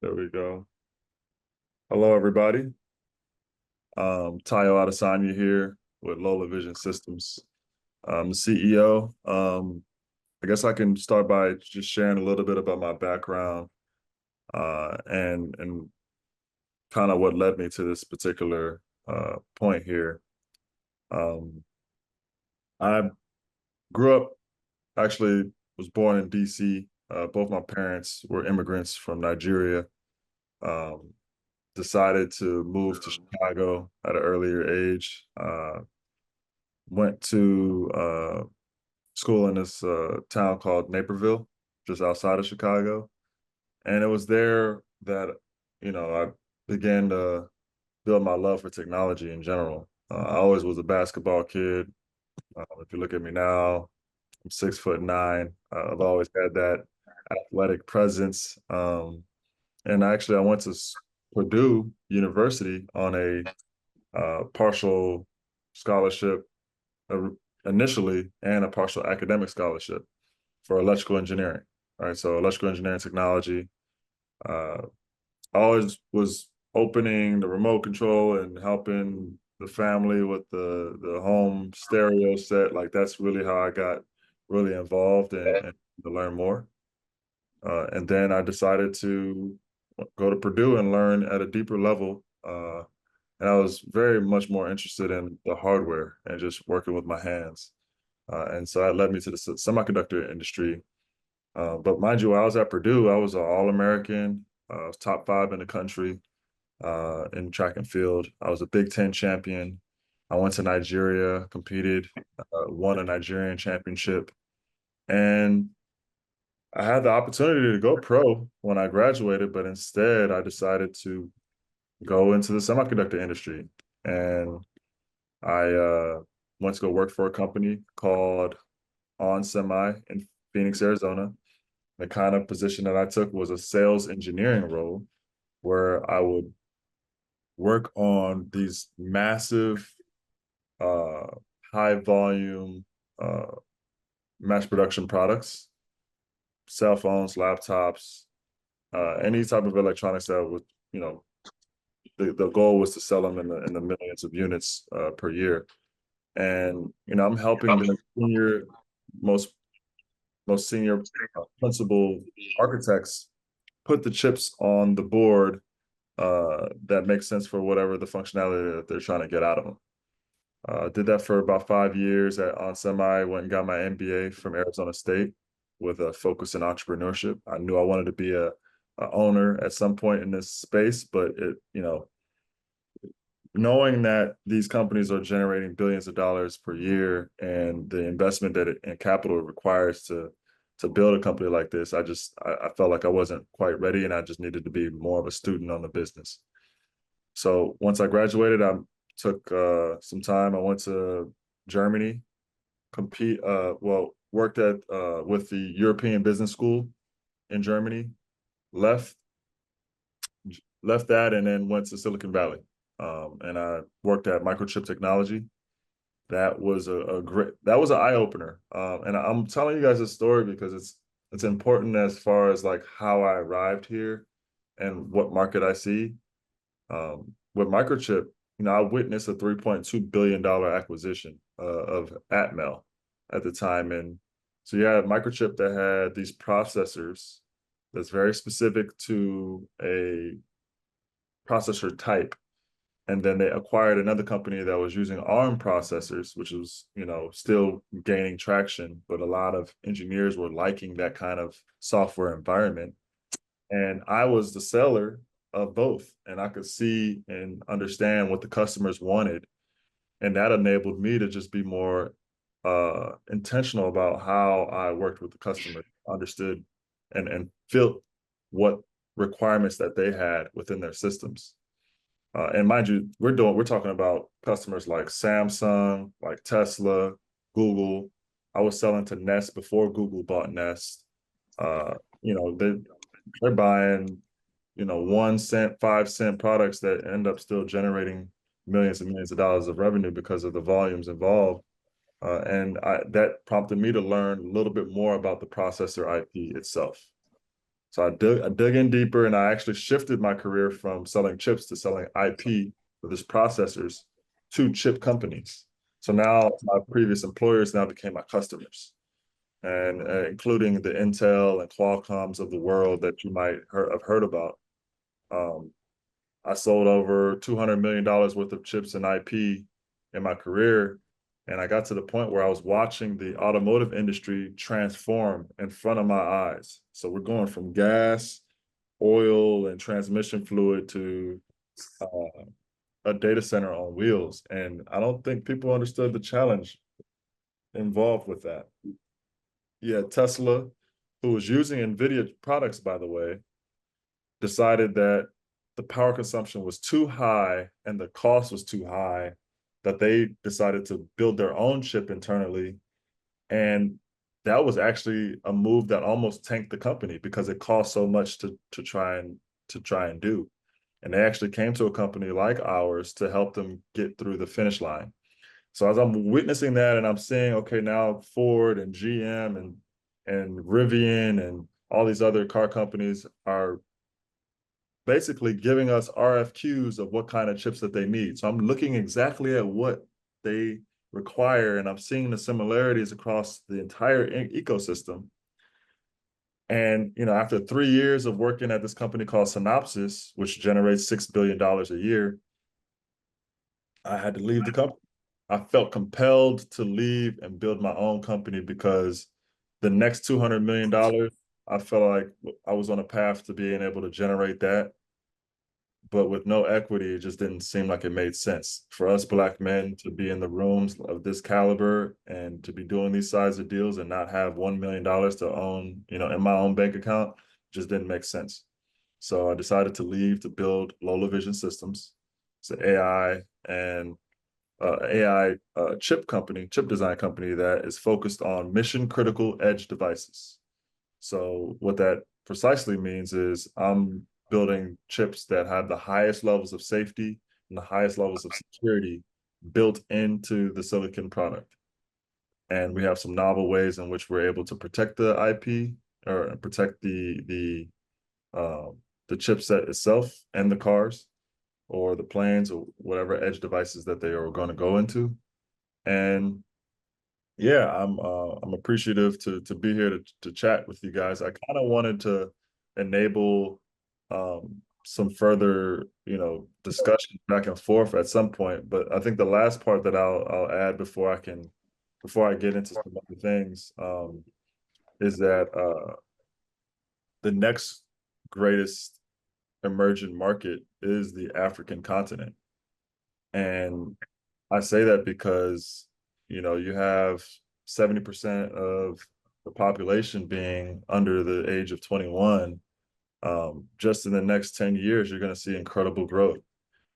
There we go. Hello, everybody. Tayo Adesanya here with Lola Vision Systems. I'm the CEO. I guess I can start by just sharing a little bit about my background and kind of what led me to this particular point here. Um, I grew up, actually was born in DC. Both my parents were immigrants from Nigeria. Um, Decided to move to Chicago at an earlier age. Went to school in this town called Naperville, just outside of Chicago. And it was there that, I began to build my love for technology in general. I always was a basketball kid. If you look at me now, I'm 6'9". I've always had that athletic presence. And actually, I went to Purdue University on a partial scholarship uh, initially and a partial academic scholarship for electrical engineering. All right, so electrical engineering technology. Uh, I always was opening the remote control and helping the family with the home stereo set. Like that's really how I got really involved and to learn more. And then I decided to go to Purdue and learn at a deeper level. And I was very much more interested in the hardware and just working with my hands. And so that led me to the semiconductor industry. But mind you, while I was at Purdue, I was an All-American, was top five in the country in track and field. I was a Big Ten champion. I went to Nigeria, competed, won a Nigerian championship, and I had the opportunity to go pro when I graduated, but instead I decided to go into the semiconductor industry. And I went to go work for a company called On Semi in Phoenix, Arizona. The kind of position that I took was a sales engineering role where I would work on these massive, uh, high volume, uh, mass production products, cell phones, laptops, any type of electronics that would, you know, the goal was to sell them in the millions of units per year. And I'm helping the senior most most senior principal architects put the chips on the board that makes sense for whatever the functionality that they're trying to get out of them. Did that for about 5 years at on semi. Went and got my MBA from Arizona State with a focus in entrepreneurship. I knew I wanted to be a owner at some point in this space, but knowing that these companies are generating billions of dollars per year and the investment and capital it requires to build a company like this, I felt like I wasn't quite ready and I just needed to be more of a student on the business. So once I graduated, I took some time. I went to Germany, worked at with the European Business School in Germany, left left that and then went to Silicon Valley. And I worked at Microchip Technology. That was a great, that was an eye opener. And I'm telling you guys this story because it's important as far as like how I arrived here and what market I see. With Microchip, I witnessed a $3.2 billion acquisition of Atmel at the time. And so you had Microchip that had these processors that's very specific to a processor type. And then they acquired another company that was using ARM processors, which was, still gaining traction, but a lot of engineers were liking that kind of software environment. And I was the seller of both, and I could see and understand what the customers wanted. And that enabled me to just be more intentional about how I worked with the customer, understood and felt what requirements that they had within their systems. And mind you, we're talking about customers like Samsung, like Tesla, Google. I was selling to Nest before Google bought Nest. Uh, you know, they they're buying, 1 cent, 5 cent products that end up still generating millions and millions of dollars of revenue because of the volumes involved. That prompted me to learn a little bit more about the processor IP itself. So I dug in deeper, and I actually shifted my career from selling chips to selling IP for this processors to chip companies. So now my previous employers now became my customers, and including the Intel and Qualcomms of the world that you might have heard about. Um, I sold over $200 million worth of chips and IP in my career. And I got to the point where I was watching the automotive industry transform in front of my eyes. So we're going from gas, oil, and transmission fluid to uh, a data center on wheels. And I don't think people understood the challenge involved with that. Yeah, Tesla, who was using NVIDIA products, by the way, decided that the power consumption was too high and the cost was too high, that they decided to build their own chip internally. And that was actually a move that almost tanked the company because it cost so much to try and do. And they actually came to a company like ours to help them get through the finish line. So as I'm witnessing that and I'm seeing, okay, now Ford and GM and Rivian and all these other car companies are basically giving us RFQs of what kind of chips that they need. So I'm looking exactly at what they require, and I'm seeing the similarities across the entire ecosystem. And after 3 years of working at this company called Synopsys, which generates $6 billion a year, I had to leave the company. I felt compelled to leave and build my own company because the next $200 million, I felt like I was on a path to being able to generate that, but with no equity, it just didn't seem like it made sense for us Black men to be in the rooms of this caliber and to be doing these size of deals and not have $1 million to own, in my own bank account. Just didn't make sense. So I decided to leave to build Lola Vision Systems. It's an AI chip design company that is focused on mission critical edge devices. So what that precisely means is I'm building chips that have the highest levels of safety and the highest levels of security built into the silicon product. And we have some novel ways in which we're able to protect the IP or protect the chipset itself and the cars or the planes or whatever edge devices that they are going to go into. And yeah, I'm appreciative to be here to chat with you guys. I kind of wanted to enable some further, discussion back and forth at some point, but I think the last part that I'll add before I get into some other things is that the next greatest emerging market is the African continent. And I say that because, you have 70% of the population being under the age of 21. Just in the next 10 years, you're going to see incredible growth.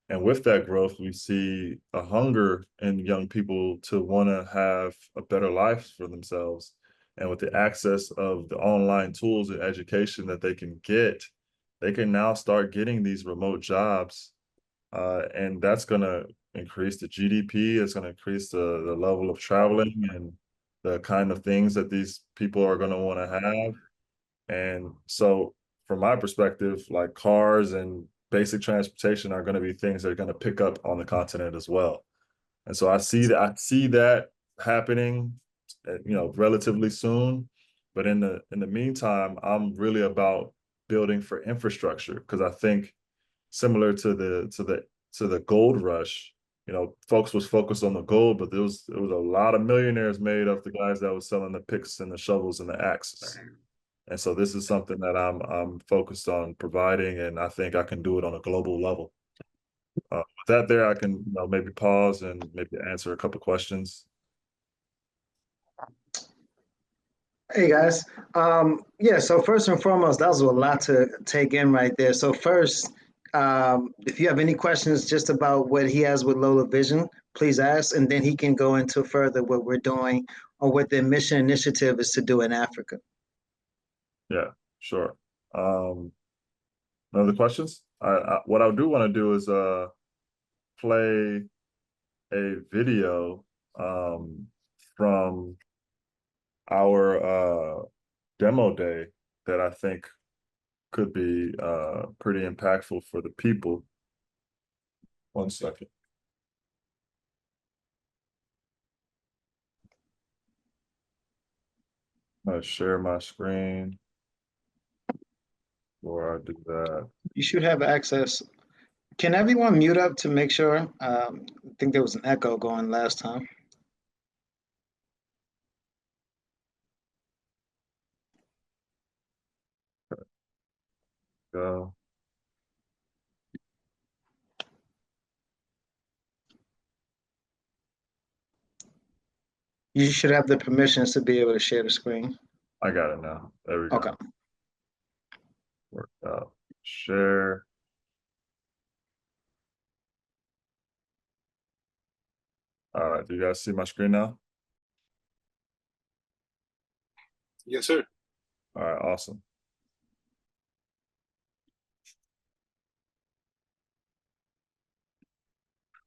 And with that growth, we see a hunger in young people to want to have a better life for themselves. And with the access of the online tools and education that they can get, they can now start getting these remote jobs, and that's going to increase the GDP. It's going to increase the level of traveling and the kind of things that these people are going to want to have. And so, from my perspective, like cars and basic transportation are going to be things that are going to pick up on the continent as well. And so I see that happening, relatively soon. But in the meantime, I'm really about building for infrastructure because I think similar to the gold rush. Folks was focused on the gold, but there was a lot of millionaires made of the guys that was selling the picks and the shovels and the axes. And so this is something that I'm focused on providing, and I think I can do it on a global level. With that, there I can maybe pause and maybe answer a couple questions. Hey guys. Yeah, so first and foremost, that was a lot to take in right there. So first, if you have any questions just about what he has with Lola Vision, please ask, and then he can go into further what we're doing or what the mission initiative is to do in Africa. Yeah, sure. Other questions? What I do want to do is play a video from our demo day that I think could be pretty impactful for the people. One second. I'm gonna share my screen before I do that. You should have access. Can everyone mute up to make sure? I think there was an echo going last time. Go. You should have the permissions to be able to share the screen. I got it now. There we Okay. go. Worked out. Share. All right. Do you guys see my screen now? Yes, sir. All right. Awesome.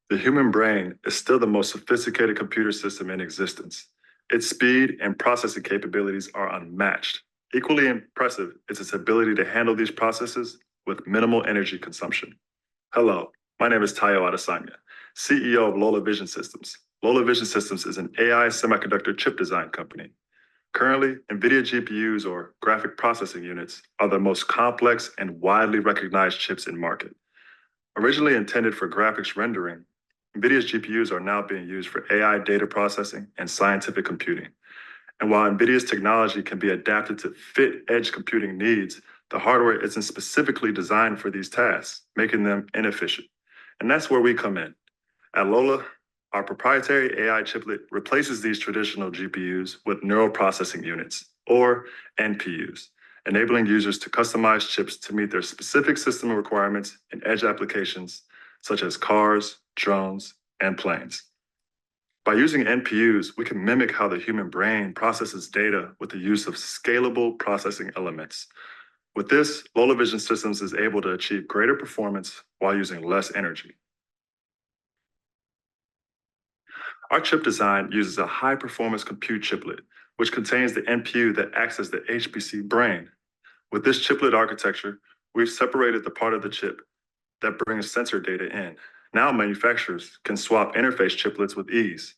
The human brain is still the most sophisticated computer system in existence. Its speed and processing capabilities are unmatched. Equally impressive is its ability to handle these processes with minimal energy consumption. Hello, my name is Tayo Adesanya, CEO of Lola Vision Systems. Lola Vision Systems is an AI semiconductor chip design company. Currently, NVIDIA GPUs, or graphic processing units, are the most complex and widely recognized chips in market. Originally intended for graphics rendering, NVIDIA's GPUs are now being used for AI data processing and scientific computing. And while NVIDIA's technology can be adapted to fit edge computing needs, the hardware isn't specifically designed for these tasks, making them inefficient. And that's where we come in. At Lola, our proprietary AI chiplet replaces these traditional GPUs with neural processing units, or NPUs, enabling users to customize chips to meet their specific system requirements in edge applications such as cars, drones, and planes. By using NPUs, we can mimic how the human brain processes data with the use of scalable processing elements. With this, Lola Vision Systems is able to achieve greater performance while using less energy. Our chip design uses a high-performance compute chiplet, which contains the NPU that acts as the HPC brain. With this chiplet architecture, we've separated the part of the chip that brings sensor data in. Now manufacturers can swap interface chiplets with ease.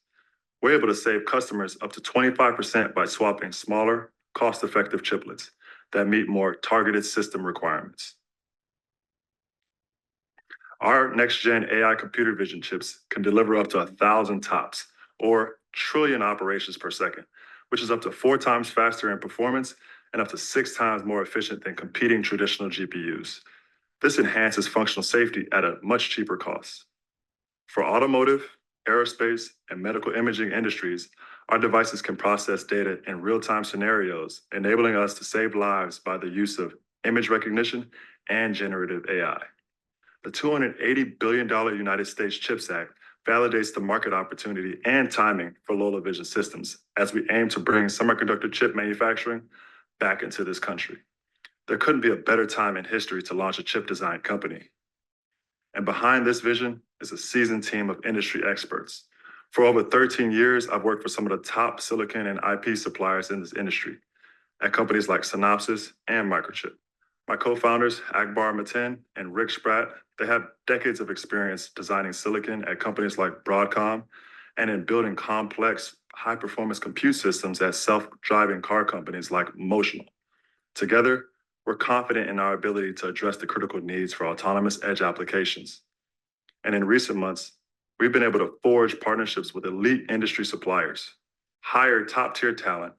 We're able to save customers up to 25% by swapping smaller, cost-effective chiplets that meet more targeted system requirements. Our next-gen AI computer vision chips can deliver up to 1,000 TOPS, or trillion operations per second, which is up to 4 times faster in performance and up to 6 times more efficient than competing traditional GPUs. This enhances functional safety at a much cheaper cost. For automotive, aerospace, and medical imaging industries, our devices can process data in real-time scenarios, enabling us to save lives by the use of image recognition and generative AI. The $280 billion United States CHIPS Act validates the market opportunity and timing for Lola Vision Systems as we aim to bring semiconductor chip manufacturing back into this country. There couldn't be a better time in history to launch a chip design company. And behind this vision is a seasoned team of industry experts. For over 13 years, I've worked for some of the top silicon and IP suppliers in this industry at companies like Synopsys and Microchip. My co-founders, Akbar Matin and Rick Spratt, they have decades of experience designing silicon at companies like Broadcom and in building complex, high-performance compute systems at self-driving car companies like Motional. Together, we're confident in our ability to address the critical needs for autonomous edge applications. And in recent months, we've been able to forge partnerships with elite industry suppliers, hire top-tier talent,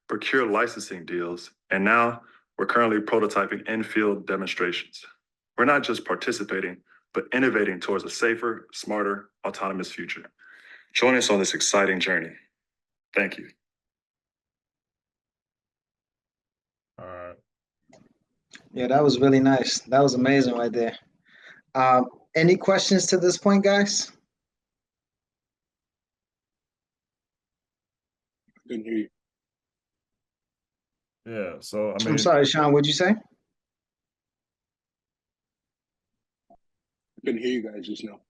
procure licensing deals, and now we're currently prototyping in-field demonstrations. We're not just participating, but innovating towards a safer, smarter, autonomous future. Join us on this exciting journey. Thank you. All right. Yeah, that was really nice. That was amazing right there. Any questions to this point, guys? Couldn't hear you. Yeah. So, I I'm mean, sorry, Sean, what'd you say? Couldn't hear you guys just now.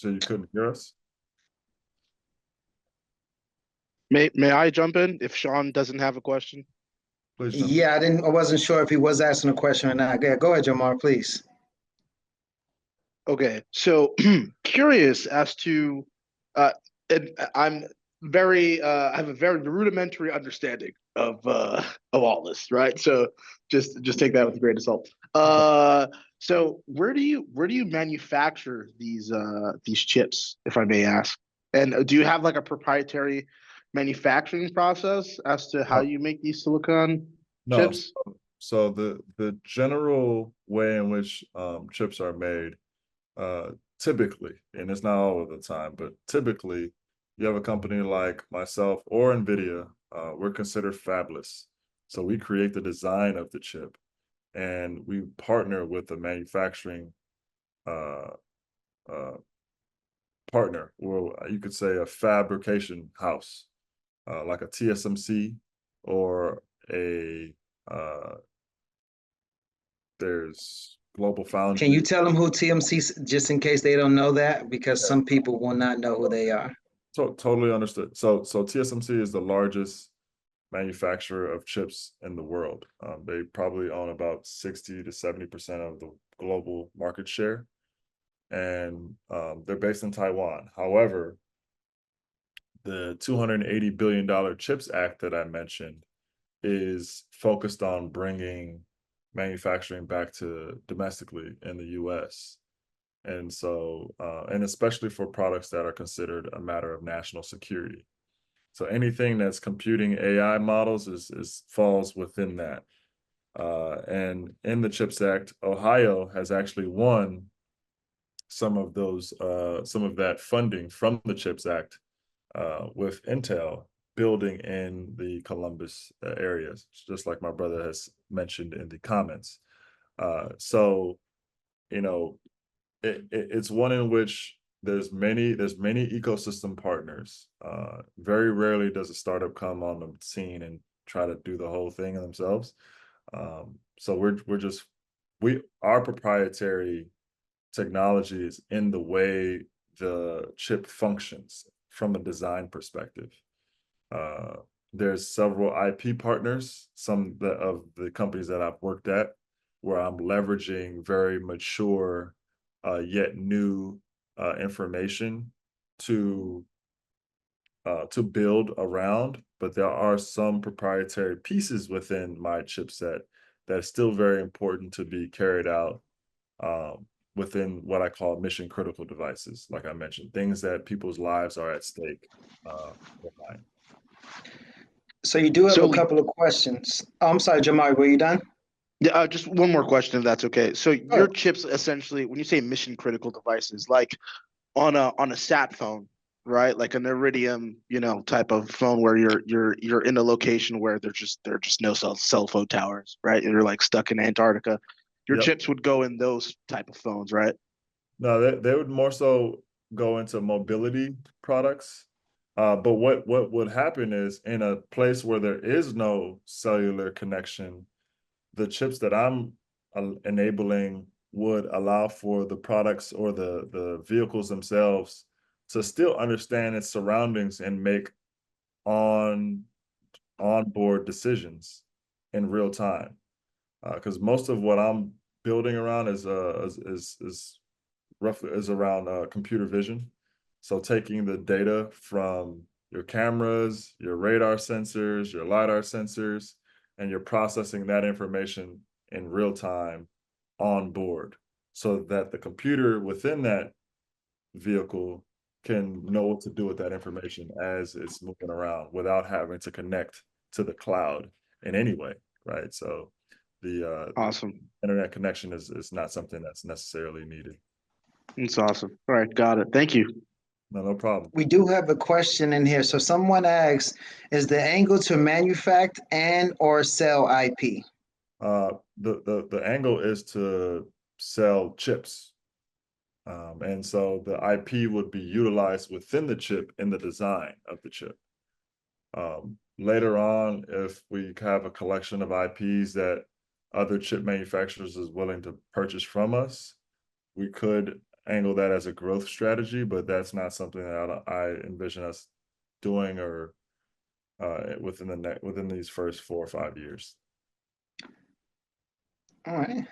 so you couldn't hear us? May I jump in if Sean doesn't have a question? Please jump. Yeah, I wasn't sure if he was asking a question or not. Go ahead, Jamar, please. Okay, so curious as to, uh, and I'm very, I have a very rudimentary understanding of all this, right? So just take that with a grain of salt. So where do you manufacture these chips, if I may ask? And do you have like a proprietary manufacturing process as to how Uh, you make these silicon No, chips? so the general way in which chips are made, typically, and it's not all of the time, but typically, you have a company like myself or NVIDIA, we're considered fabless. So we create the design of the chip and we partner with a manufacturing uh, uh, partner, or you could say a fabrication house, like a TSMC or a uh, there's Global Can you Foundry. tell them who TMC, just in case they don't know that? Because some people will not know who they are. Totally understood. So TSMC is the largest manufacturer of chips in the world. They probably own about 60 to 70% of the global market share, and they're based in Taiwan. However, the $280 billion CHIPS Act that I mentioned is focused on bringing manufacturing back to domestically in the U.S. And so, and especially for products that are considered a matter of national security. So anything that's computing AI models is falls within that. And in the CHIPS Act, Ohio has actually won some of that funding from the CHIPS Act, with Intel building in the Columbus areas, just like my brother has mentioned in the comments. So, you know, it's one in which there's many ecosystem partners. Very rarely does a startup come on the scene and try to do the whole thing themselves. So we're just we our proprietary technology is in the way the chip functions from a design perspective. Uh, there's several IP partners, of the companies that I've worked at, where I'm leveraging very mature, yet new information to to build around. But there are some proprietary pieces within my chipset that is still very important to be carried out, um, within what I call mission critical devices. Like I mentioned, things that people's lives are at stake. Behind. So you do have a So couple of questions. Oh, I'm sorry, Jamar, were you done? yeah, just one more question, if that's okay. So your Sure. chips essentially, when you say mission critical devices, like on a sat phone, right? Like an Iridium, type of phone where you're in a location where there are just no cell phone towers, right? You're like stuck in Antarctica. Your Yep. chips would go in those type of phones, right? No, they would more so go into mobility products. But what would happen is in a place where there is no cellular connection, the chips that I'm enabling would allow for the products or the vehicles themselves to still understand its surroundings and make on onboard decisions in real time. Because most of what I'm building around is roughly is around computer vision. So taking the data from your cameras, your radar sensors, your LiDAR sensors, and you're processing that information in real time on board so that the computer within that vehicle can know what to do with that information as it's moving around without having to connect to the cloud in any way, right? So the Awesome. internet connection is not something that's necessarily needed. That's awesome. All right, got it. Thank you. No problem. We do have a question in here. So someone asks, is the angle to manufacture and or sell IP? The angle is to sell chips. And so the IP would be utilized within the chip in the design of the chip. Later on, if we have a collection of IPs that other chip manufacturers is willing to purchase from us, we could angle that as a growth strategy, but that's not something that I envision us doing or within these first 4 or 5 years. All right.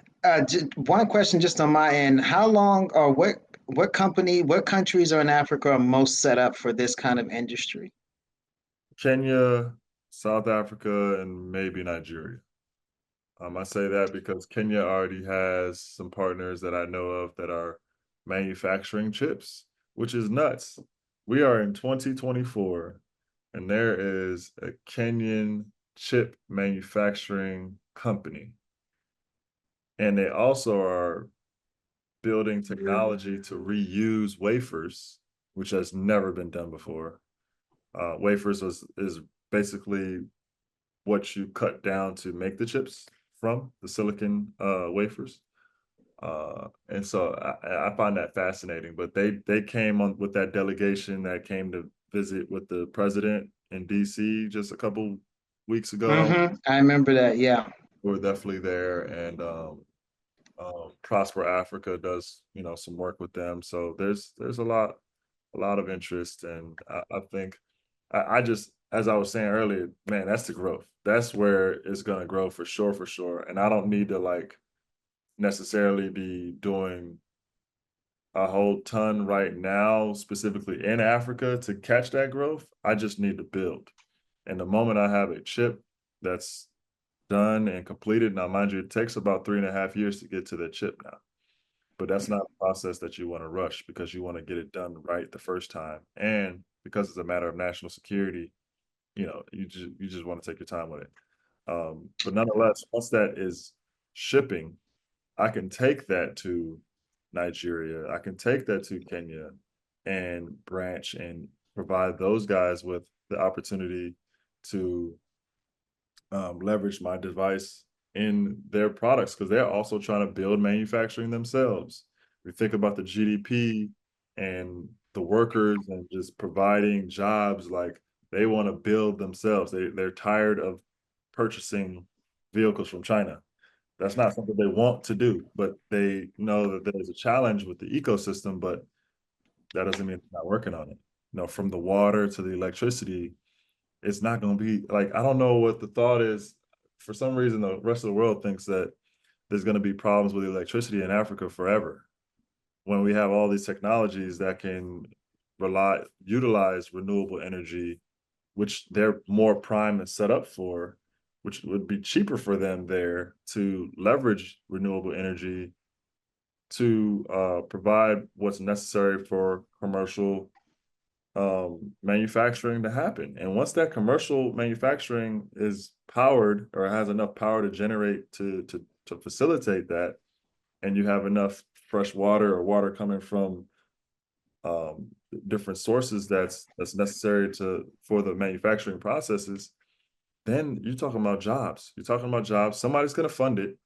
One question just on my end. How long or what company, what countries are in Africa are most set up for this kind of industry? Kenya, South Africa, and maybe Nigeria. I say that because Kenya already has some partners that I know of that are manufacturing chips, which is nuts. We are in 2024, and there is a Kenyan chip manufacturing company. And they also are building technology to reuse wafers, which has never been done before. Wafers is basically what you cut down to make the chips from, the silicon wafers. And so I find that fascinating. But they came on with that delegation that came to visit with the president in DC just a couple weeks ago. I remember that. Yeah. We're definitely there, and Prosper Africa does some work with them. So there's a lot of interest, and I think I just, as I was saying earlier, man, that's the growth. That's where it's gonna grow for sure, for sure. And I don't need to like necessarily be doing a whole ton right now, specifically in Africa, to catch that growth. I just need to build. And the moment I have a chip that's done and completed, now mind you, it takes about 3.5 years to get to the chip now. But that's not a process that you want to rush because you want to get it done right the first time. And because it's a matter of national security, you just want to take your time with it. But nonetheless, once that is shipping, I can take that to Nigeria, I can take that to Kenya and branch and provide those guys with the opportunity to leverage my device in their products because they're also trying to build manufacturing themselves. We think about the GDP and the workers and just providing jobs, like they want to build themselves. They're tired of purchasing vehicles from China. That's not something they want to do, but they know that there's a challenge with the ecosystem, but that doesn't mean they're not working on it. From the water to the electricity, it's not going to be like, I don't know what the thought is. For some reason, the rest of the world thinks that there's going to be problems with electricity in Africa forever when we have all these technologies that can utilize renewable energy, which they're more primed and set up for, which would be cheaper for them there to leverage renewable energy to provide what's necessary for commercial manufacturing to happen. And once that commercial manufacturing is powered or has enough power to generate to facilitate that, and you have enough fresh water or water coming from different sources that's necessary for the manufacturing processes, then you're talking about jobs. You're talking about jobs. Somebody's going to fund it.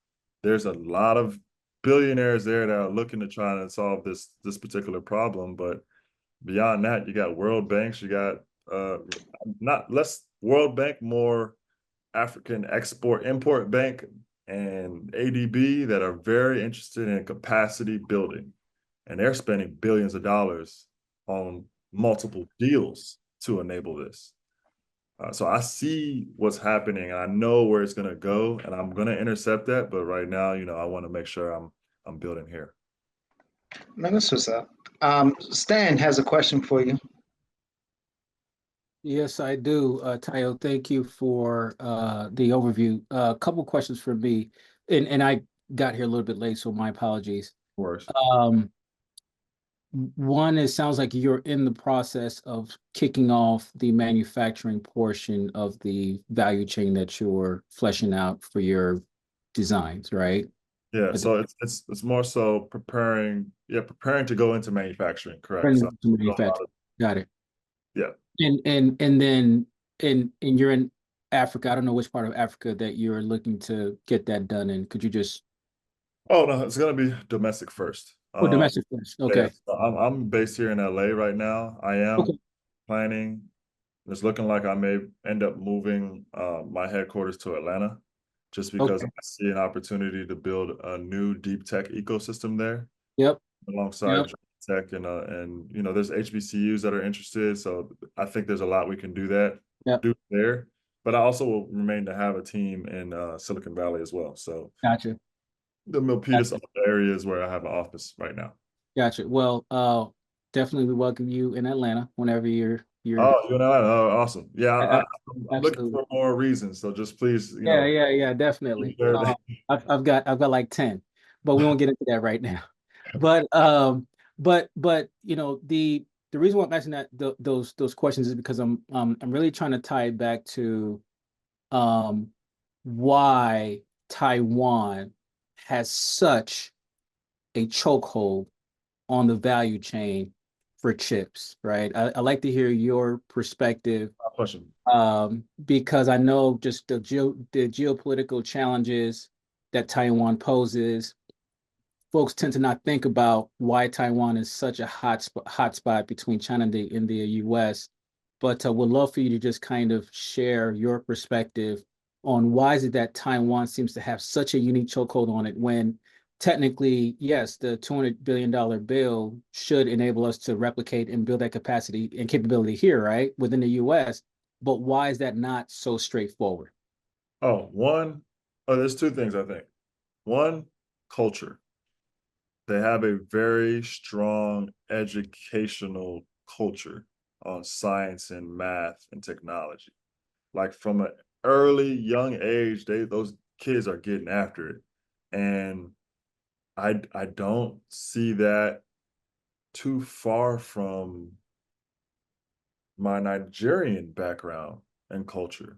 There's a lot of billionaires there that are looking to try and solve this particular problem, but beyond that, you got world banks, you got not less World Bank, more African Export Import Bank and ADB that are very interested in capacity building. And they're spending billions of dollars on multiple deals to enable this. So I see what's happening and I know where it's going to go, and I'm going to intercept that. But right now, I want to make sure I'm building here. Man, this was up. Stan has a question for you. Yes, I do. Tayo, thank you for the overview. A couple questions for me, and I got here a little bit late, so my apologies. Of course. One, it sounds like you're in the process of kicking off the manufacturing portion of the value chain that you're fleshing out for your designs, right? Yeah, so it's more so preparing to go into manufacturing, correct? To manufacture. Got it. Yeah. And then you're in Africa. I don't know which part of Africa that you're looking to get that done in. Could you just Oh no, it's gonna be domestic first. domestic first? Okay. Yeah, so I'm based here in LA right now. I am Okay. planning. It's looking like I may end up moving my headquarters to Atlanta, just because Okay. I see an opportunity to build a new deep tech ecosystem there Yep. alongside tech and there's HBCUs that are interested. So I think there's a lot we can do there. But I also will remain to have a team in Silicon Valley as well. So Gotcha. the Milpitas areas where I have an office right now. Gotcha. Well, definitely we welcome you in Atlanta whenever you're Oh, you know, oh, awesome. Yeah, a- I'm looking absolutely. for more reasons. So just please, Yeah, definitely. I've got like 10, but we won't get into that right now. But the reason why I'm asking those questions is because I'm really trying to tie it back to um why Taiwan has such a chokehold on the value chain for chips, right? I like to hear your perspective, question. because I know just the geopolitical challenges that Taiwan poses. Folks tend to not think about why Taiwan is such a hotspot between China and the US. But would love for you to just kind of share your perspective on why is it that Taiwan seems to have such a unique chokehold on it when technically, yes, the $200 billion bill should enable us to replicate and build that capacity and capability here, right, within the US. But why is that not so straightforward? There's two things I think. One, culture. They have a very strong educational culture on science and math and technology. Like from an early young age, those kids are getting after it. And I don't see that too far from my Nigerian background and culture.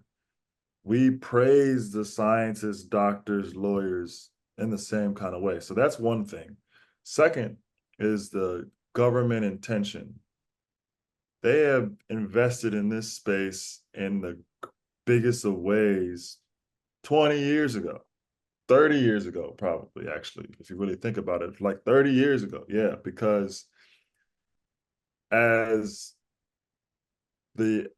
We praise the scientists, doctors, lawyers in the same kind of way. So that's one thing. Second is the government intention. They have invested in this space in the biggest of ways 20 years ago, 30 years ago, probably, actually, if you really think about it, like 30 years ago. Yeah, because as the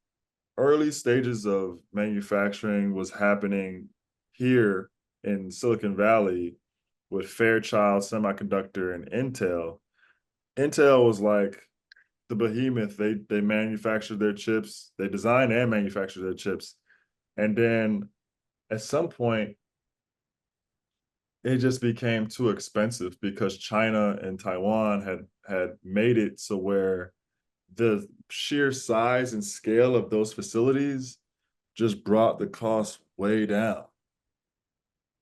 early stages of manufacturing was happening here in Silicon Valley with Fairchild Semiconductor and Intel. Intel was like the behemoth. They manufactured their chips, they designed and manufactured their chips. And then at some point, it just became too expensive because China and Taiwan had made it so where the sheer size and scale of those facilities just brought the cost way down.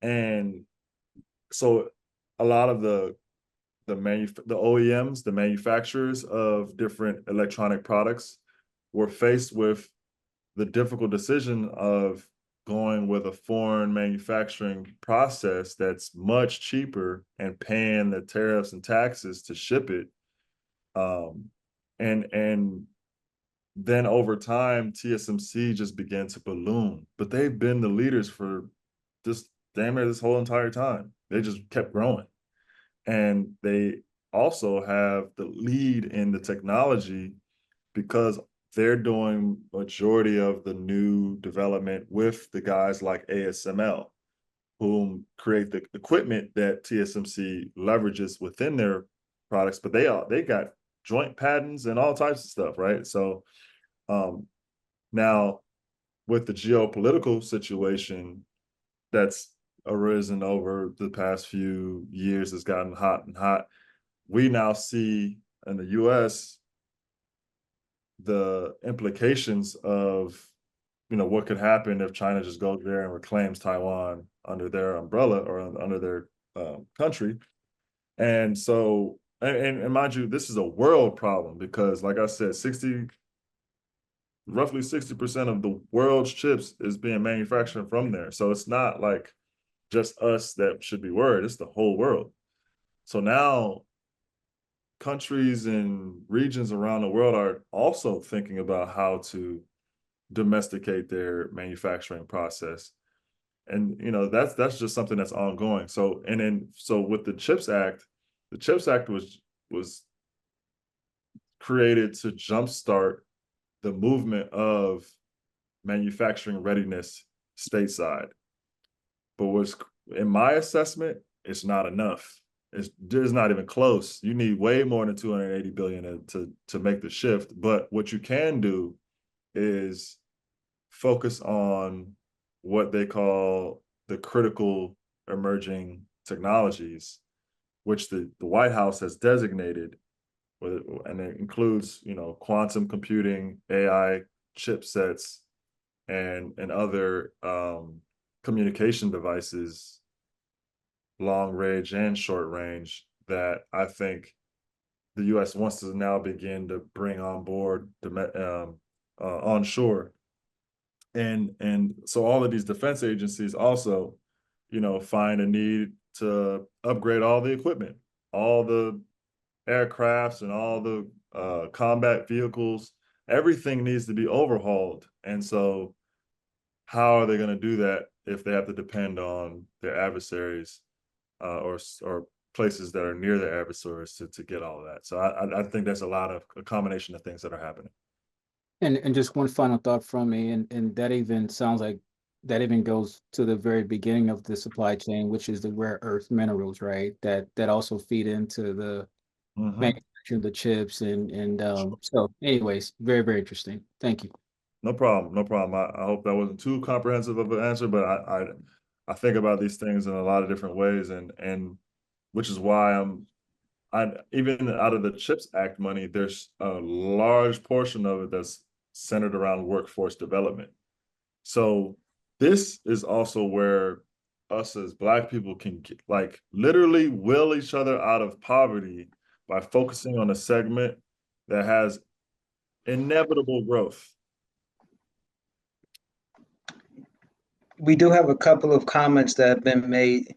And so a lot of the OEMs, the manufacturers of different electronic products were faced with the difficult decision of going with a foreign manufacturing process that's much cheaper and paying the tariffs and taxes to ship it. And then over time, TSMC just began to balloon, but they've been the leaders for this damn near this whole entire time. They just kept growing. And they also have the lead in the technology because they're doing majority of the new development with the guys like ASML, whom create the equipment that TSMC leverages within their products, but they got joint patents and all types of stuff, right? So um, now with the geopolitical situation that's arisen over the past few years, has gotten hot and hot. We now see in the US the implications of what could happen if China just goes there and reclaims Taiwan under their umbrella or under their country. And so, and mind you, this is a world problem because, like I said, roughly 60% of the world's chips is being manufactured from there. So it's not like just us that should be worried, it's the whole world. So now countries and regions around the world are also thinking about how to domesticate their manufacturing process. And that's just something that's ongoing. So with the CHIPS Act was created to jumpstart the movement of manufacturing readiness stateside. But what's in my assessment, it's not enough. It's not even close. You need way more than 280 billion to make the shift. But what you can do is focus on what they call the critical emerging technologies, which the White House has designated, and it includes, quantum computing, AI chipsets, and other communication devices, long range and short range, that I think the U.S. wants to now begin to bring on board onshore. And so all of these defense agencies also, find a need to upgrade all the equipment, all the aircrafts and all the combat vehicles. Everything needs to be overhauled. And so how are they going to do that if they have to depend on their adversaries, or places that are near their adversaries to get all of that? So I think there's a combination of things that are happening. And just one final thought from me, and that even sounds like that even goes to the very beginning of the supply chain, which is the rare earth minerals, right? That also feed into the manufacturing of the chips, and so anyways, very, very interesting. Thank you. No problem. No problem. I hope that wasn't too comprehensive of an answer, but I think about these things in a lot of different ways, and which is why I even out of the CHIPS Act money, there's a large portion of it that's centered around workforce development. So this is also where us as Black people can like literally will each other out of poverty by focusing on a segment that has inevitable growth. We do have a couple of comments that have been made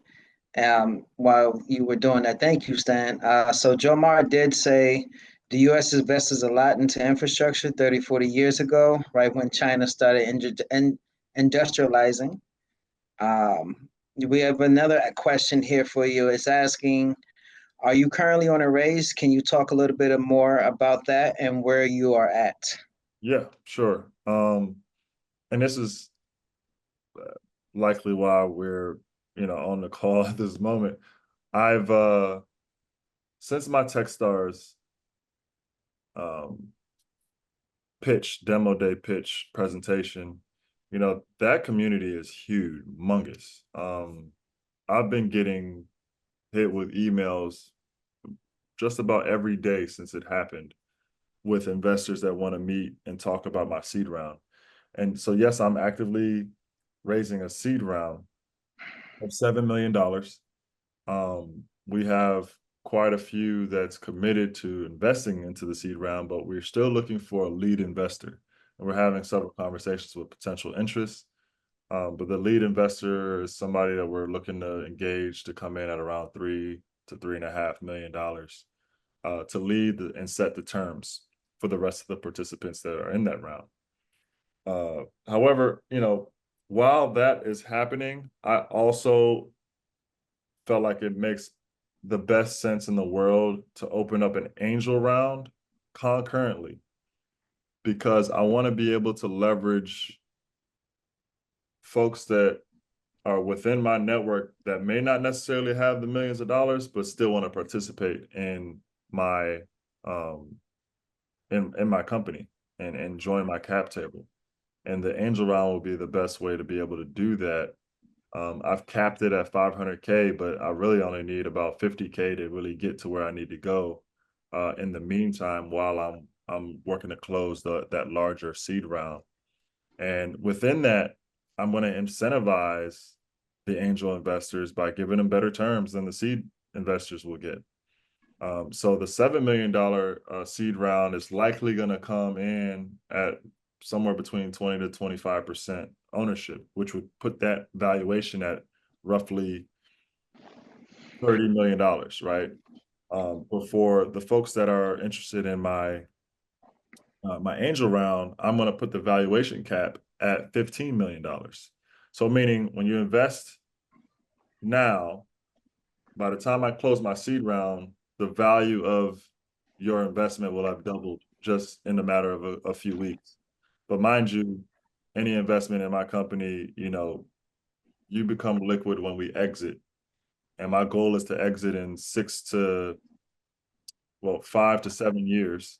while you were doing that. Thank you, Stan. So Jomar did say the U.S. invested a lot into infrastructure 30, 40 years ago, right when China started industrializing. We have another question here for you. It's asking, are you currently on a raise? Can you talk a little bit more about that and where you are at? Yeah, sure. And this is likely why we're, on the call at this moment. I've since my Techstars demo day pitch presentation, that community is huge, humongous. I've been getting hit with emails just about every day since it happened, with investors that want to meet and talk about my seed round. And so, yes, I'm actively raising a seed round of $7 million. We have quite a few that's committed to investing into the seed round, but we're still looking for a lead investor. And we're having several conversations with potential interests. But the lead investor is somebody that we're looking to engage to come in at around $3 to $3.5 million to lead and set the terms for the rest of the participants that are in that round. However, while that is happening, I also felt like it makes the best sense in the world to open up an angel round concurrently, because I want to be able to leverage folks that are within my network that may not necessarily have the millions of dollars, but still want to participate in my in my company and join my cap table. And the angel round will be the best way to be able to do that. I've capped it at 500K, but I really only need about 50K to really get to where I need to go. In the meantime, while I'm working to close that larger seed round, and within that, I'm going to incentivize the angel investors by giving them better terms than the seed investors will get. So the $7 million seed round is likely going to come in at somewhere between 20 to 25% ownership, which would put that valuation at roughly $30 million, right? But for the folks that are interested in my angel round, I'm going to put the valuation cap at $15 million. So meaning when you invest now, by the time I close my seed round, the value of your investment will have doubled just in a matter of a few weeks. But mind you, any investment in my company, you become liquid when we exit. And my goal is to exit in 5 to 7 years.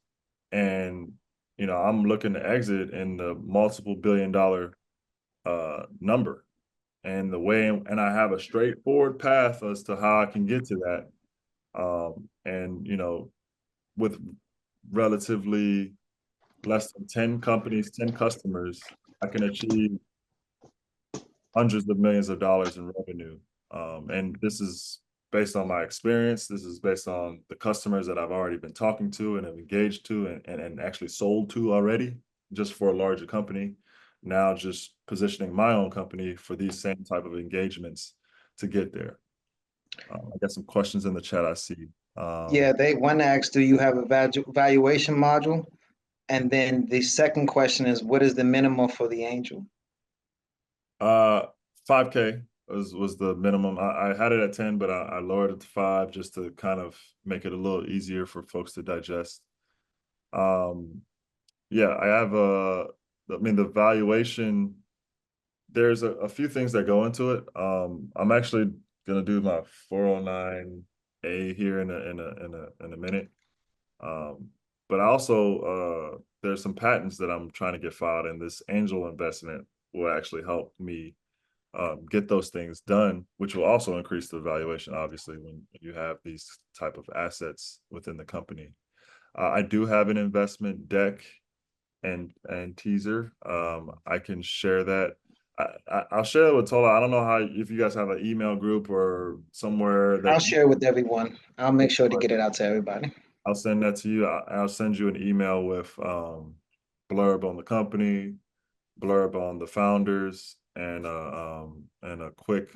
And, I'm looking to exit in the multiple $billion number. and the way, and I have a straightforward path as to how I can get to that. And with relatively less than 10 companies, 10 customers, I can achieve hundreds of millions of dollars in revenue. And this is based on my experience. This is based on the customers that I've already been talking to and have engaged to and actually sold to already, just for a larger company. Now just positioning my own company for these same type of engagements to get there. I got some questions in the chat I see. Yeah, they one asks, do you have a valuation module? And then the second question is, what is the minimum for the angel? 5K was the minimum. I had it at 10, but I lowered it to 5 just to kind of make it a little easier for folks to digest. Yeah, I have I mean, the valuation, there's a few things that go into it. I'm actually gonna do my 409A here in a minute. But I also there's some patents that I'm trying to get filed, and this angel investment will actually help me get those things done, which will also increase the valuation, obviously, when you have these type of assets within the company. I do have an investment deck and teaser. I can share that. I'll share it with Tola. I don't know how, if you guys have an email group or somewhere I'll that share with everyone. I'll make sure to get it out to everybody. I'll send that to you. I'll send you an email with blurb on the company, blurb on the founders, and a quick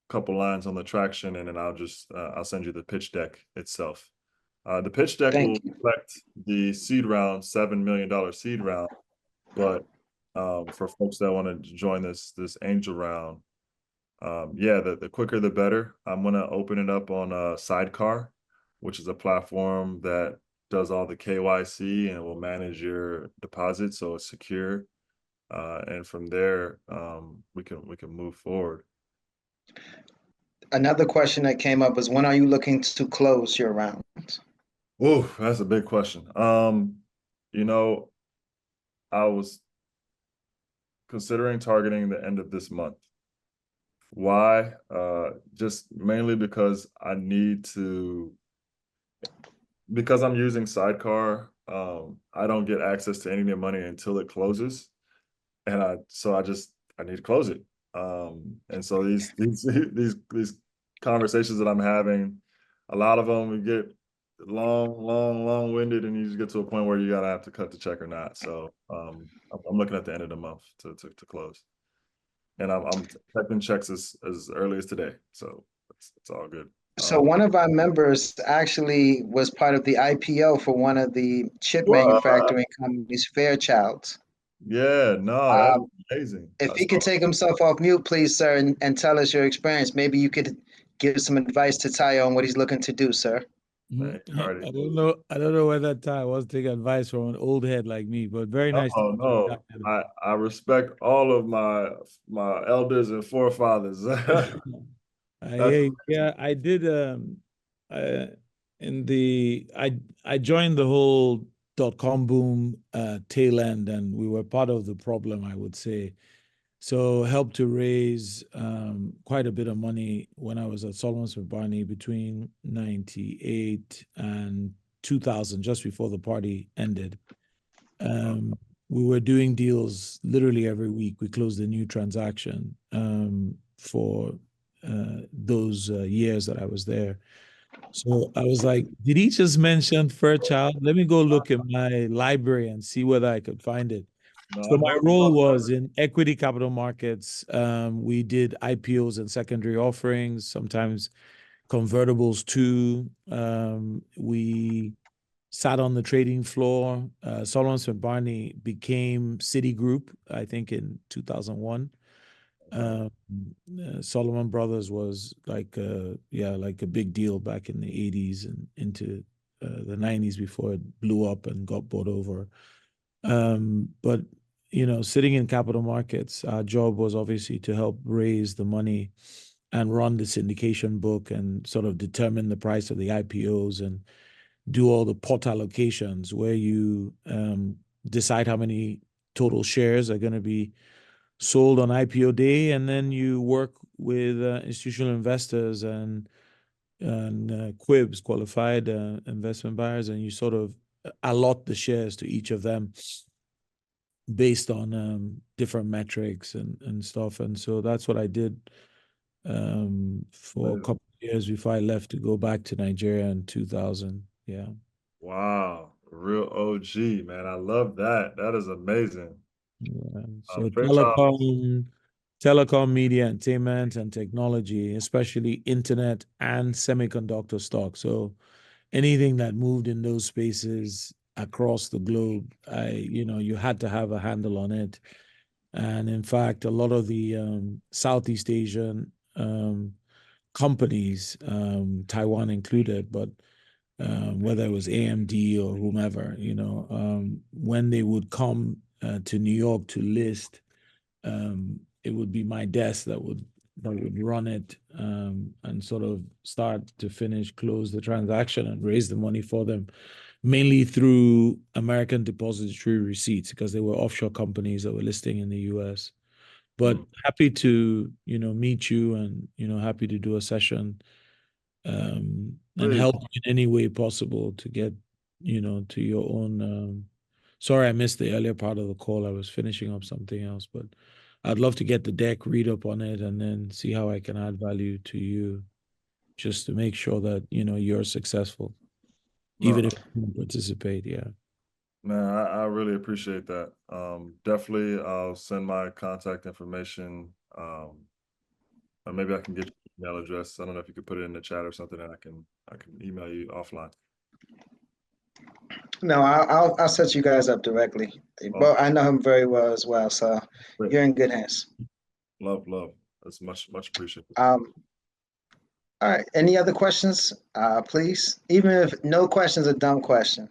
couple lines on the traction, and then I'll send you the pitch deck itself. The pitch deck will Thank you. reflect the seed round, $7 million seed round, but for folks that want to join this angel round, yeah, the quicker the better. I'm gonna open it up on Sidecar, which is a platform that does all the KYC and will manage your deposit, so it's secure. And from there, we can move forward. Another question that came up is, when are you looking to close your round? Oh, that's a big question. You know, I was considering targeting the end of this month. Why? Just mainly because because I'm using Sidecar, I don't get access to any of the money until it closes. And I need to close it. And so these conversations that I'm having, a lot of them we get long-winded, and you just get to a point where you gotta have to cut the check or not. So I'm looking at the end of the month to close. And I'm checking checks as early as today. So it's all good. So one of our members actually was part of the IPO for one of the chip What? manufacturing companies, Fairchild. Yeah, no, that's Um, amazing. if he could take himself off mute, please, sir, and tell us your experience. Maybe you could give some advice to Tayo on what he's looking to do, sir. Man, already. I don't know. I don't know whether Ty wants to take advice from an old head like me, but very nice. Oh no, I respect all of my elders and forefathers. Yeah, I did. Uh, I joined the whole .com boom tail end, and we were part of the problem, I would say. So helped to raise quite a bit of money when I was at Solomon Barney between 98 and 2000, just before the party ended. We were doing deals literally every week. We closed a new transaction for those years that I was there. So I was like, did he just mention Fairchild? Let me go look in my library and see whether I could find it. No, So I my know role about was in equity capital markets. We did IPOs and secondary offerings, sometimes convertibles too. We sat on the trading floor. Solomon Barney became Citigroup, I think, in 2001. Solomon Brothers was like like a big deal back in the 80s and into the 90s before it blew up and got bought over. But sitting in capital markets, our job was obviously to help raise the money and run the syndication book and sort of determine the price of the IPOs and do all the pot allocations where you decide how many total shares are going to be sold on IPO day, and then you work with institutional investors and quibs, qualified investment buyers, and you sort of allot the shares to each of them based on different metrics and stuff. And so that's what I did for a couple of years before I left to go back to Nigeria in 2000. Yeah. Wow, real OG, man. I love that. That is amazing. Yeah. So Franchise. telecom, media, entertainment, and technology, especially internet and semiconductor stock. So anything that moved in those spaces across the globe, you had to have a handle on it. And in fact, a lot of the Southeast Asian companies, Taiwan included, but whether it was AMD or whomever, when they would come to New York to list, it would be my desk that would run it and sort of start to finish, close the transaction and raise the money for them, mainly through American depository receipts because they were offshore companies that were listing in the US. But happy to, meet you and, happy to do a session and help in any way possible to get, to your own. Sorry, I missed the earlier part of the call. I was finishing up something else, but I'd love to get the deck, read up on it, and then see how I can add value to you just to make sure that, you're successful, even if you don't participate. Yeah. Man, I really appreciate that. Definitely, I'll send my contact information. Or maybe I can get your email address. I don't know if you could put it in the chat or something, and I can email you offline. No, I'll set you guys up directly. But I know him very well as well, so Great. you're in good hands. Love. That's much appreciated. All right. Any other questions? Please, even if no question's a dumb question.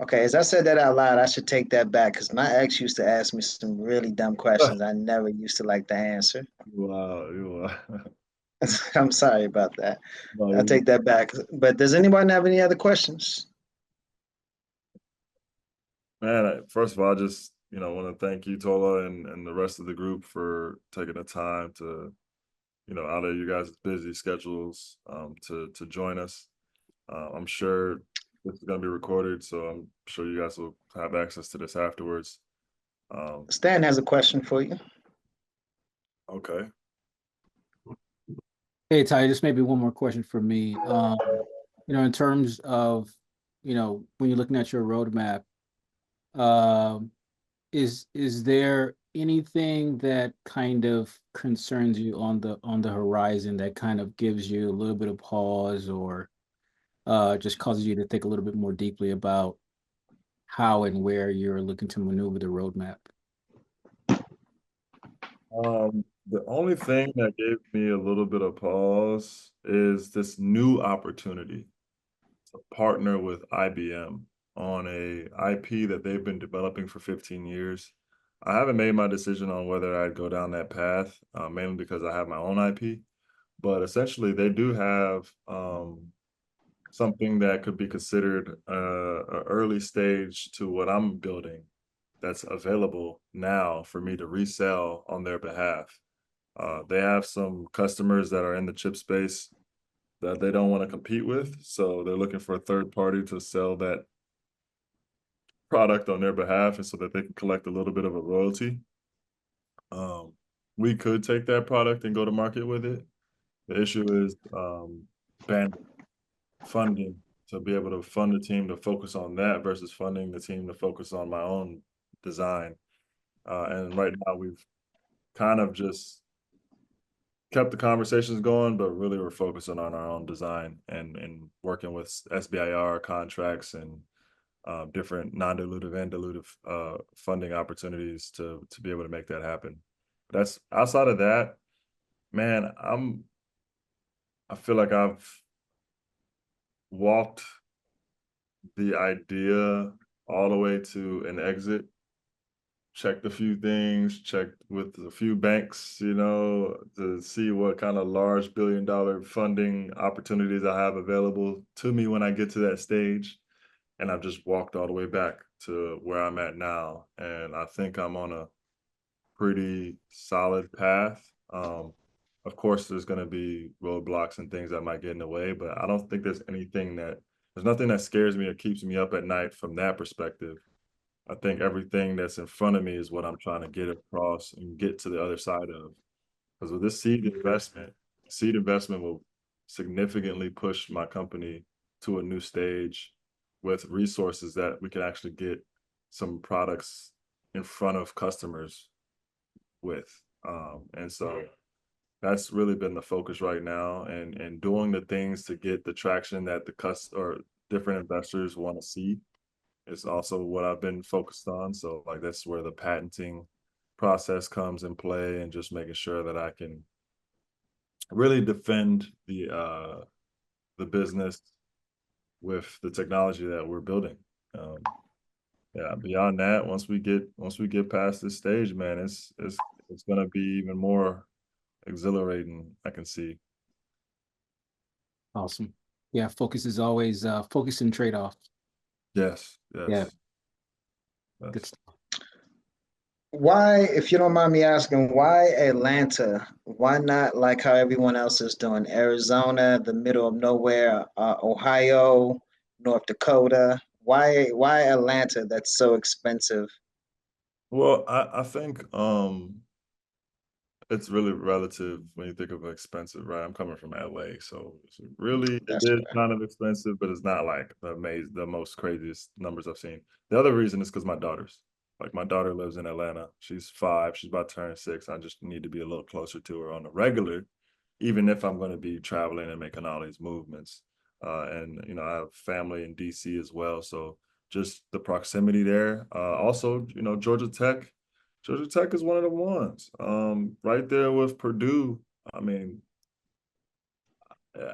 Okay, as I said that out loud, I should take that back because my ex used to ask me some really dumb questions I never used to like to answer. Wow. I'm sorry about that. No, I'll take that back. But does anyone have any other questions? Man, first of all, I just want to thank you, Tola, and the rest of the group for taking the time to out of you guys' busy schedules to join us. I'm sure this is going to be recorded, so I'm sure you guys will have access to this afterwards. Stan has a question for you. Okay. Hey, Ty, just maybe one more question for me. In terms of, when you're looking at your roadmap, is there anything that kind of concerns you on the horizon that kind of gives you a little bit of pause or just causes you to think a little bit more deeply about how and where you're looking to maneuver the roadmap? The only thing that gave me a little bit of pause is this new opportunity to partner with IBM on a IP that they've been developing for 15 years. I haven't made my decision on whether I'd go down that path, mainly because I have my own IP. But essentially, they do have something that could be considered an early stage to what I'm building that's available now for me to resell on their behalf. They have some customers that are in the chip space that they don't want to compete with, so they're looking for a third party to sell that product on their behalf, and so that they can collect a little bit of a royalty. We could take that product and go to market with it. The issue is bandwidth, funding, to be able to fund the team to focus on that versus funding the team to focus on my own design. And right now we've kind of just kept the conversations going, but really we're focusing on our own design and working with SBIR contracts and different non-dilutive and dilutive funding opportunities to be able to make that happen. That's outside of that, man. I feel like I've walked the idea all the way to an exit checked a few things, checked with a few banks, you know, to see what kind of large billion-dollar funding opportunities I have available to me when I get to that stage. And I've just walked all the way back to where I'm at now. And I think I'm on a pretty solid path. Of course, there's going to be roadblocks and things that might get in the way, but I don't think there's nothing that scares me or keeps me up at night from that perspective. I think everything that's in front of me is what I'm trying to get across and get to the other side of. Because with this seed investment will significantly push my company to a new stage with resources that we can actually get some products in front of customers with. And so that's really been the focus right now, and doing the things to get the traction that or different investors want to see is also what I've been focused on. So like that's where the patenting process comes in play, and just making sure that I can really defend the business with the technology that we're building. Yeah, beyond that, once we get past this stage, man, it's gonna be even more exhilarating, I can see. Awesome. Yeah, focus is always focus and trade-off. Yes, Yeah, yes. good Yes. stuff. Why, if you don't mind me asking, why Atlanta? Why not like how everyone else is doing? Arizona, the middle of nowhere, Ohio, North Dakota. Why Atlanta? That's so expensive. Well, I think it's really relative when you think of expensive, right? I'm coming from LA, so it's really it That's is fair. kind of expensive, but it's not like the most craziest numbers I've seen. The other reason is because my daughter lives in Atlanta. She's 5, she's about to turn 6. I just need to be a little closer to her on the regular, even if I'm going to be traveling and making all these movements. And you know, I have family in DC as well, so just the proximity there. Also, you know, Georgia Tech. Georgia Tech is one of the ones. Right there with Purdue. I mean,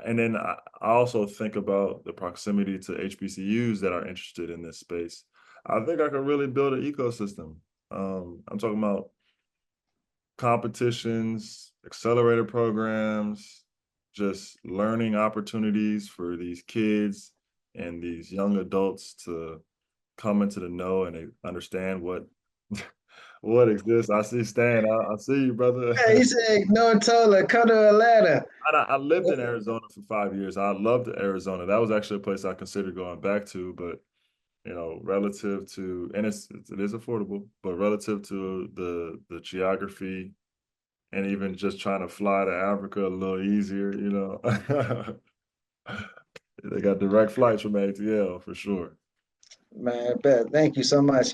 and then I also think about the proximity to HBCUs that are interested in this space. I think I can really build an ecosystem. I'm talking about competitions, accelerator programs, just learning opportunities for these kids and these young adults to come into the know and they understand what what exists. I see Stan. I see you, brother. Hey, he said, no Tola, come to Atlanta. I lived in Arizona for 5 years. I loved Arizona. That was actually a place I considered going back to, but you know, relative to, and it is affordable, but relative to the geography and even just trying to fly to Africa a little easier, you know. They got direct flights from ATL for sure. Man, I bet. Thank you so much.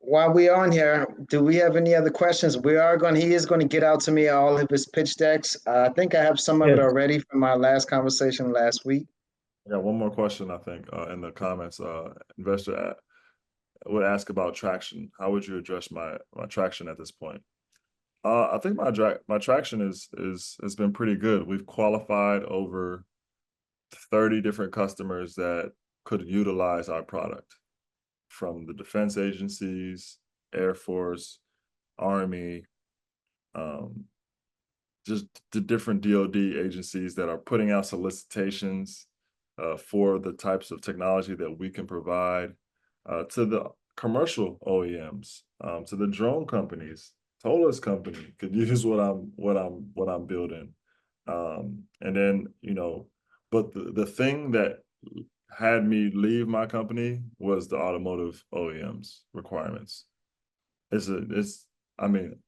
While we're on here, do we have any other questions? He is going to get out to me all of his pitch decks. I think I have some of it Yes. already from our last conversation last week. I got one more question, I think, in the comments. Investor would ask about traction. How would you address my traction at this point? I think my traction is has been pretty good. We've qualified over 30 different customers that could utilize our product, from the defense agencies, Air Force, Army, um, just the different DoD agencies that are putting out solicitations for the types of technology that we can provide, to the commercial OEMs, to the drone companies. Tola's company could use what I'm building. And then, you know, but the thing that had me leave my company was the automotive OEMs requirements. It's I mean,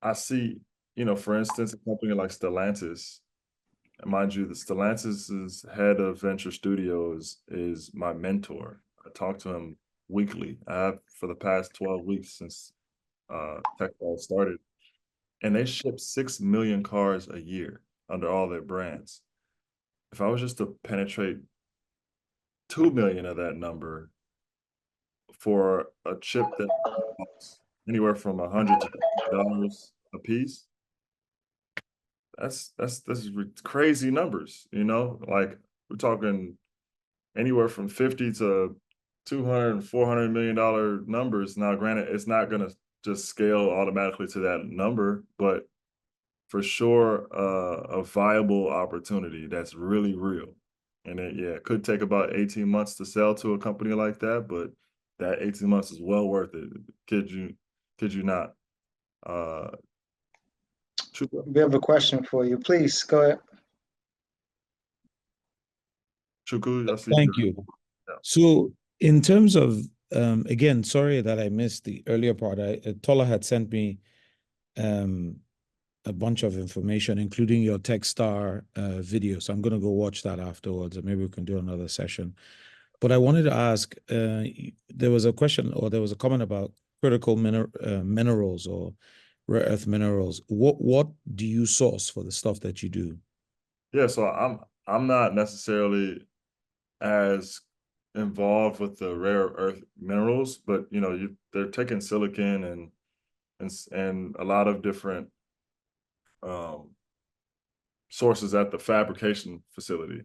I see, you know, for instance, a company like Stellantis. And mind you, the Stellantis's head of Venture Studios is my mentor. I talk to him weekly. I have for the past 12 weeks since TechBall started, and they ship 6 million cars a year under all their brands. If I was just to penetrate 2 million of that number for a chip that costs anywhere from $100 to $200 a piece, that's crazy numbers, you know? Like we're talking anywhere from 50 to $200 and $400 million numbers. Now, granted, it's not going to just scale automatically to that number, but for sure, a viable opportunity that's really real. And it could take about 18 months to sell to a company like that, but that 18 months is well worth it. Kid you not. Chuka? We have a question for you. Please go ahead. Chuku, I see Thank you. you. Yeah. So in terms of, again, sorry that I missed the earlier part. Tola had sent me a bunch of information, including your Techstar video. So I'm going to go watch that afterwards, and maybe we can do another session. But I wanted to ask, there was a question or there was a comment about critical minerals or rare earth minerals. What do you source for the stuff that you do? Yeah, so I'm not necessarily as involved with the rare earth minerals, but they're taking silicon and a lot of different sources at the fabrication facility.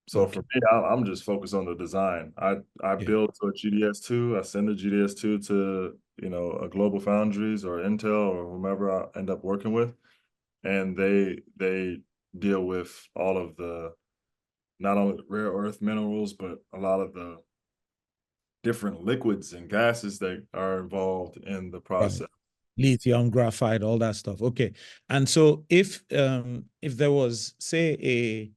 So Okay. for me, I'm just focused on the design. I Yeah. build to a GDS2. I send the GDS2 to a Global Foundries or Intel or whomever I end up working with, and they deal with all of the not only rare earth minerals, but a lot of the different liquids and gases that are involved in the process. Lithium, graphite, all that stuff. Okay. And so if there was, say, a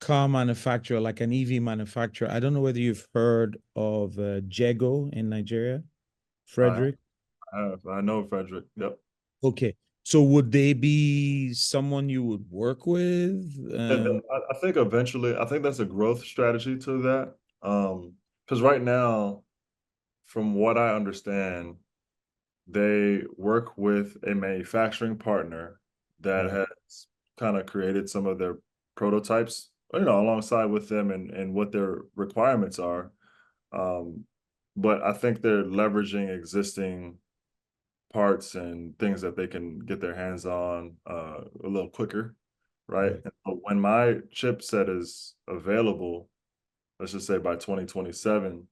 car manufacturer, like an EV manufacturer, I don't know whether you've heard of Jego in Nigeria, Frederick. I know Frederick. Yep. Okay. So would they be someone you would work with? I think eventually, I think that's a growth strategy to that. Because right now, from what I understand, they work with a manufacturing partner that Right. has kind of created some of their prototypes, alongside with them and what their requirements are. But I think they're leveraging existing parts and things that they can get their hands on a little quicker, right? Right. And so when my chipset is available, let's just say by 2027,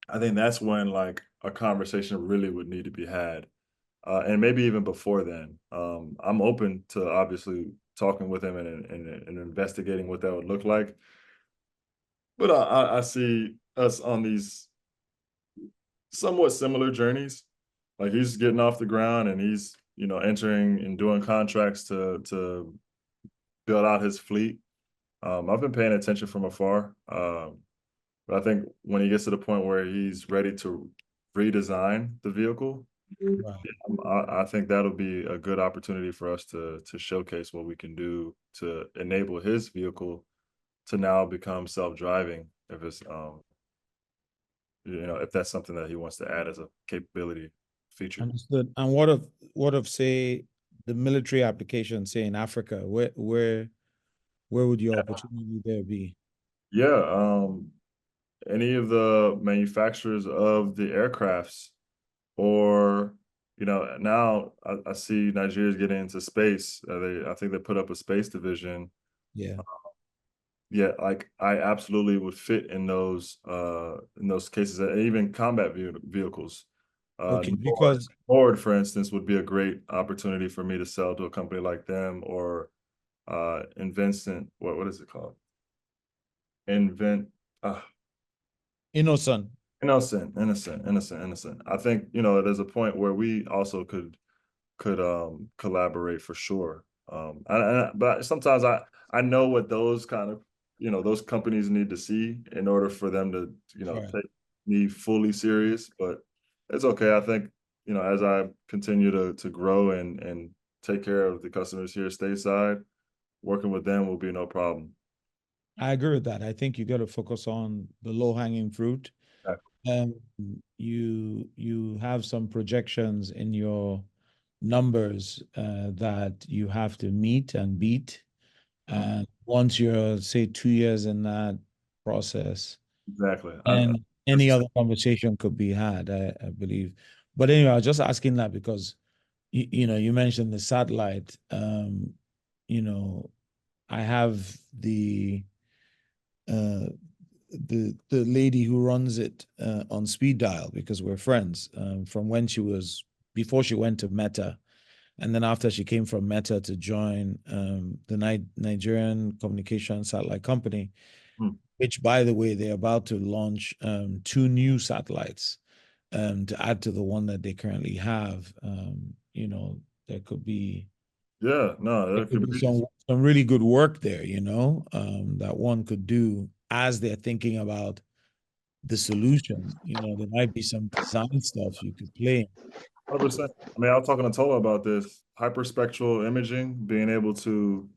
I think that's when like a conversation really would need to be had. And maybe even before then. I'm open to obviously talking with him and investigating what that would look like. But I see us on these somewhat similar journeys. Like he's getting off the ground and he's entering and doing contracts to build out his fleet. I've been paying attention from afar, but I think when he gets to the point where he's ready to redesign the vehicle, Right. I think that'll be a good opportunity for us to showcase what we can do to enable his vehicle to now become self-driving if it's if that's something that he wants to add as a capability feature. Understood. And what of say the military application, say in Africa, where would your opportunity there be? Yeah, any of the manufacturers of the aircrafts, or now I see Nigeria's getting into space. I think they put up a space division. Yeah. Yeah, like I absolutely would fit in those cases, and even combat vehicles. Okay. Because Ford, for instance, would be a great opportunity for me to sell to a company like them, or Invincent. What is it called? Invent. innocent. Innocent. I think there's a point where we also could collaborate for sure. But sometimes I know what those kind of those companies need to see in order for them to Right. take me fully serious. But it's okay. I think as I continue to grow and take care of the customers here stateside, working with them will be no problem. I agree with that. I think you got to focus on the low-hanging fruit. Exactly. You have some projections in your numbers that you have to meet and beat. And once you're, say, 2 years in that process, Exactly. and any other conversation could be had, I believe. But anyway, I was just asking that because you mentioned the satellite. I have the the lady who runs it on speed dial because we're friends from when she was before she went to Meta, and then after she came from Meta to join the Nigerian communication satellite company, which, by the way, they're about to launch 2 new satellites to add to the one that they currently have. You know, there could be there could be some really good work there, you know, that one could do as they're thinking about the solution. You know, there might be some design stuff you could play. 100%. I mean, I was talking to Tola about this hyperspectral imaging, being able to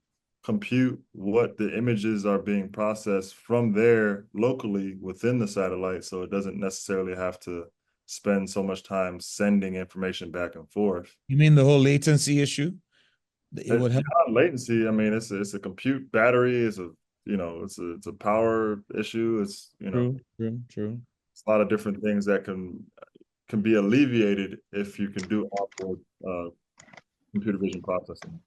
compute what the images are being processed from there locally within the satellite, so it doesn't necessarily have to spend so much time sending information back and forth. You mean the whole latency issue? It would help. Beyond latency. I mean, it's a compute battery. It's a power issue. It's True. it's a lot of different things that can be alleviated if you can do outboard computer vision processing.